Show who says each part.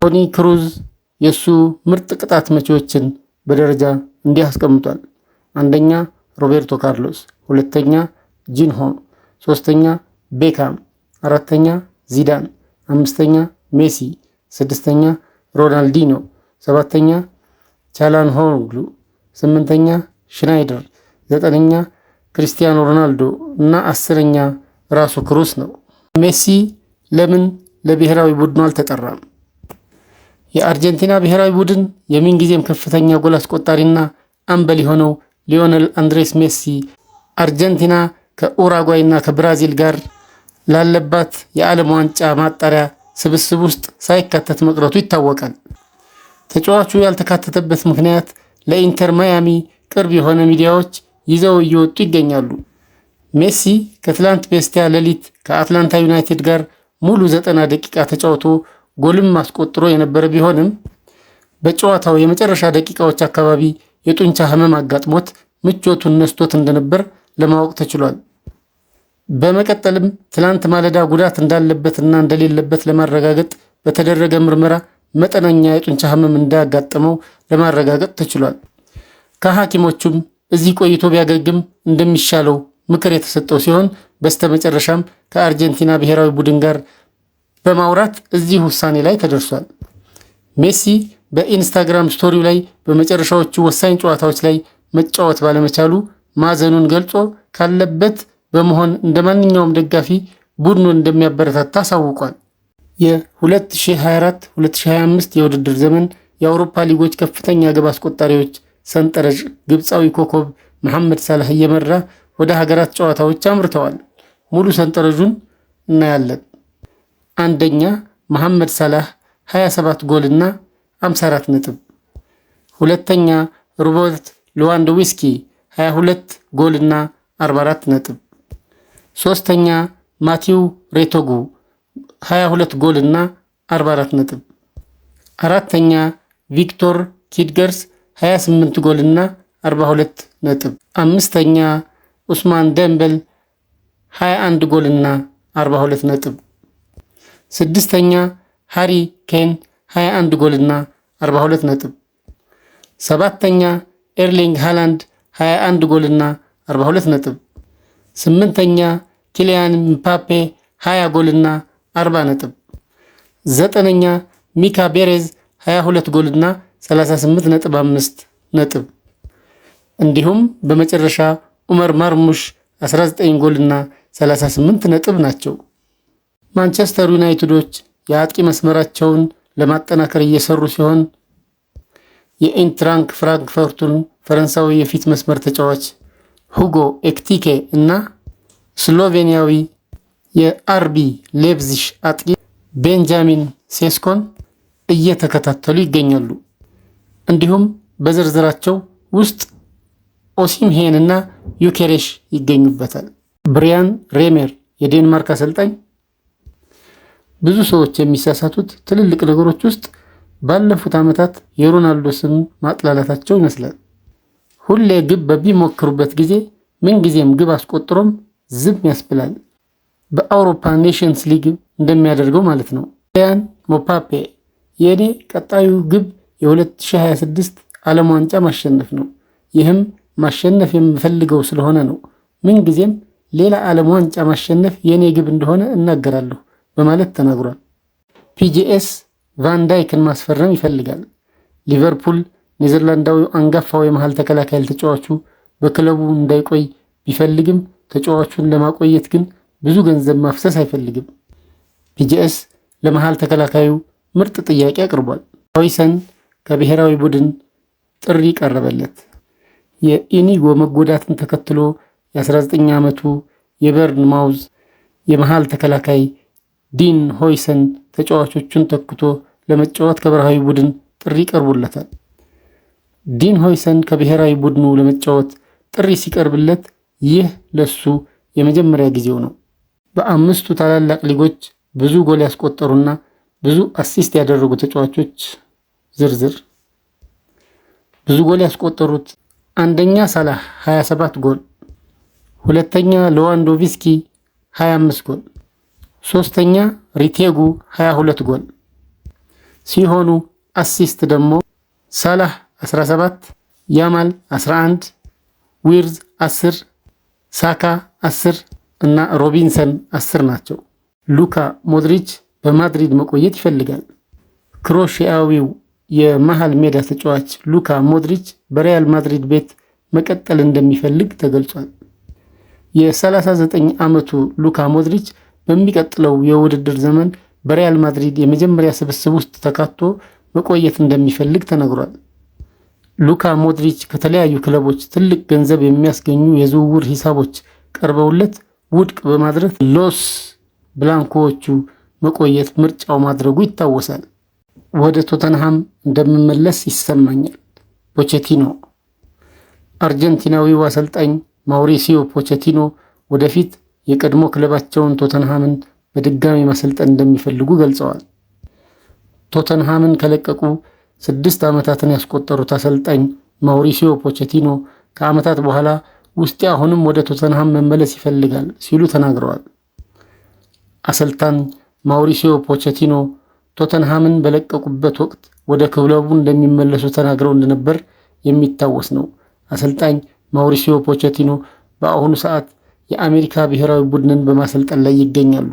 Speaker 1: ቶኒ ክሩዝ የሱ ምርጥ ቅጣት መቺዎችን በደረጃ እንዲህ አስቀምጧል። አንደኛ ሮቤርቶ ካርሎስ፣ ሁለተኛ ጂንሆ፣ ሶስተኛ ቤካም፣ አራተኛ ዚዳን፣ አምስተኛ ሜሲ፣ ስድስተኛ ሮናልዲኖ፣ ሰባተኛ ቻላንሆግሉ፣ ስምንተኛ ሽናይደር፣ ዘጠነኛ ክሪስቲያኖ ሮናልዶ እና አስረኛ ራሱ ክሩስ ነው። ሜሲ ለምን ለብሔራዊ ቡድኑ አልተጠራም? የአርጀንቲና ብሔራዊ ቡድን የምንጊዜም ከፍተኛ ጎል አስቆጣሪና አምበል የሆነው ሊዮኔል አንድሬስ ሜሲ አርጀንቲና ከኡራጓይ እና ከብራዚል ጋር ላለባት የዓለም ዋንጫ ማጣሪያ ስብስብ ውስጥ ሳይካተት መቅረቱ ይታወቃል። ተጫዋቹ ያልተካተተበት ምክንያት ለኢንተር ማያሚ ቅርብ የሆነ ሚዲያዎች ይዘው እየወጡ ይገኛሉ። ሜሲ ከትላንት በስቲያ ሌሊት ከአትላንታ ዩናይትድ ጋር ሙሉ 90 ደቂቃ ተጫውቶ ጎልም አስቆጥሮ የነበረ ቢሆንም በጨዋታው የመጨረሻ ደቂቃዎች አካባቢ የጡንቻ ህመም አጋጥሞት ምቾቱን ነስቶት እንደነበር ለማወቅ ተችሏል። በመቀጠልም ትላንት ማለዳ ጉዳት እንዳለበትና እንደሌለበት ለማረጋገጥ በተደረገ ምርመራ መጠነኛ የጡንቻ ህመም እንዳጋጠመው ለማረጋገጥ ተችሏል። ከሐኪሞቹም እዚህ ቆይቶ ቢያገግም እንደሚሻለው ምክር የተሰጠው ሲሆን በስተመጨረሻም ከአርጀንቲና ብሔራዊ ቡድን ጋር በማውራት እዚህ ውሳኔ ላይ ተደርሷል። ሜሲ በኢንስታግራም ስቶሪው ላይ በመጨረሻዎቹ ወሳኝ ጨዋታዎች ላይ መጫወት ባለመቻሉ ማዘኑን ገልጾ ካለበት በመሆን እንደማንኛውም ደጋፊ ቡድኑን እንደሚያበረታታ አሳውቋል። የ2024-2025 የውድድር ዘመን የአውሮፓ ሊጎች ከፍተኛ ግብ አስቆጣሪዎች ሰንጠረዥ ግብፃዊ ኮከብ መሐመድ ሳላህ እየመራ ወደ ሀገራት ጨዋታዎች አምርተዋል። ሙሉ ሰንጠረዡን እናያለን። አንደኛ መሐመድ ሳላህ 27 ጎልና 54 ነጥብ። ሁለተኛ ሮበርት ሌዋንዶውስኪ 22 ጎልና 44 ነጥብ። ሶስተኛ ማቲው ሬቶጉ 22 ጎልና 44 ነጥብ። አራተኛ ቪክቶር ኪድገርስ 28 ጎልና 42 ነጥብ። አምስተኛ ኡስማን ደምበል 21 ጎልና 42 ነጥብ። ስድስተኛ ሃሪ ኬን 21 ጎልና 42 ነጥብ። ሰባተኛ ኤርሊንግ ሃላንድ 21 ጎልና 42 ነጥብ። ስምንተኛ ኪሊያን ምባፔ 20 ጎልና 40 ነጥብ። ዘጠነኛ ሚካ ቤሬዝ 22 ጎልና 38.5 ነጥብ። እንዲሁም በመጨረሻ ኡመር ማርሙሽ 19 ጎልና 38 ነጥብ ናቸው። ማንቸስተር ዩናይትዶች የአጥቂ መስመራቸውን ለማጠናከር እየሰሩ ሲሆን የኢንትራንክ ፍራንክፈርቱን ፈረንሳዊ የፊት መስመር ተጫዋች ሁጎ ኤክቲኬ እና ስሎቬኒያዊ የአርቢ ሌፕዚግ አጥቂ ቤንጃሚን ሴስኮን እየተከታተሉ ይገኛሉ። እንዲሁም በዝርዝራቸው ውስጥ ኦሲምሄን እና ዩኬሬሽ ይገኙበታል። ብሪያን ሬሜር የዴንማርክ አሰልጣኝ ብዙ ሰዎች የሚሳሳቱት ትልልቅ ነገሮች ውስጥ ባለፉት ዓመታት የሮናልዶ ስም ማጥላላታቸው ይመስላል። ሁሌ ግብ በሚሞክሩበት ጊዜ ምንጊዜም ግብ አስቆጥሮም ዝም ያስብላል። በአውሮፓ ኔሽንስ ሊግ እንደሚያደርገው ማለት ነው። ኪሊያን ምባፔ የኔ ቀጣዩ ግብ የ2026 ዓለም ዋንጫ ማሸነፍ ነው። ይህም ማሸነፍ የምፈልገው ስለሆነ ነው። ምንጊዜም ሌላ ዓለም ዋንጫ ማሸነፍ የኔ ግብ እንደሆነ እናገራለሁ በማለት ተናግሯል። ፒጂኤስ ቫን ዳይክን ማስፈረም ይፈልጋል። ሊቨርፑል ኔዘርላንዳዊው አንጋፋው የመሃል ተከላካይ ተጫዋቹ በክለቡ እንዳይቆይ ቢፈልግም ተጫዋቹን ለማቆየት ግን ብዙ ገንዘብ ማፍሰስ አይፈልግም። ፒጂኤስ ለመሃል ተከላካዩ ምርጥ ጥያቄ አቅርቧል። ሆይሰን ከብሔራዊ ቡድን ጥሪ ቀረበለት። የኢኒጎ መጎዳትን ተከትሎ የ19 ዓመቱ የበርንማውዝ የመሃል ተከላካይ ዲን ሆይሰን ተጫዋቾቹን ተክቶ ለመጫወት ከብሔራዊ ቡድን ጥሪ ቀርቦለታል። ዲን ሆይሰን ከብሔራዊ ቡድኑ ለመጫወት ጥሪ ሲቀርብለት ይህ ለሱ የመጀመሪያ ጊዜው ነው። በአምስቱ ታላላቅ ሊጎች ብዙ ጎል ያስቆጠሩና ብዙ አሲስት ያደረጉ ተጫዋቾች ዝርዝር። ብዙ ጎል ያስቆጠሩት አንደኛ ሳላህ 27 ጎል፣ ሁለተኛ ሌዋንዶቭስኪ 25 ጎል፣ ሶስተኛ ሪቴጉ 22 ጎል፣ ሲሆኑ አሲስት ደግሞ ሳላህ 17፣ ያማል 11፣ ዊርዝ 10፣ ሳካ 10 እና ሮቢንሰን 10 ናቸው። ሉካ ሞድሪች በማድሪድ መቆየት ይፈልጋል። ክሮሺያዊው የመሃል ሜዳ ተጫዋች ሉካ ሞድሪች በሪያል ማድሪድ ቤት መቀጠል እንደሚፈልግ ተገልጿል። የ39 ዓመቱ ሉካ ሞድሪች በሚቀጥለው የውድድር ዘመን በሪያል ማድሪድ የመጀመሪያ ስብስብ ውስጥ ተካቶ መቆየት እንደሚፈልግ ተነግሯል። ሉካ ሞድሪች ከተለያዩ ክለቦች ትልቅ ገንዘብ የሚያስገኙ የዝውውር ሂሳቦች ቀርበውለት ውድቅ በማድረግ ሎስ ብላንኮዎቹ መቆየት ምርጫው ማድረጉ ይታወሳል። ወደ ቶተንሃም እንደሚመለስ ይሰማኛል። ፖቼቲኖ አርጀንቲናዊው አሰልጣኝ ማውሪሲዮ ፖቼቲኖ ወደፊት የቀድሞ ክለባቸውን ቶተንሃምን በድጋሚ ማሰልጠን እንደሚፈልጉ ገልጸዋል። ቶተንሃምን ከለቀቁ 6 ዓመታትን ያስቆጠሩት አሰልጣኝ ማውሪሲዮ ፖቼቲኖ ከዓመታት በኋላ ውስጤ አሁንም ወደ ቶተንሃም መመለስ ይፈልጋል ሲሉ ተናግረዋል። አሰልጣኝ ማውሪሲዮ ፖቼቲኖ ቶተንሃምን በለቀቁበት ወቅት ወደ ክለቡ እንደሚመለሱ ተናግረው እንደነበር የሚታወስ ነው። አሰልጣኝ ማውሪሲዮ ፖቼቲኖ በአሁኑ ሰዓት የአሜሪካ ብሔራዊ ቡድንን በማሰልጠን ላይ ይገኛሉ።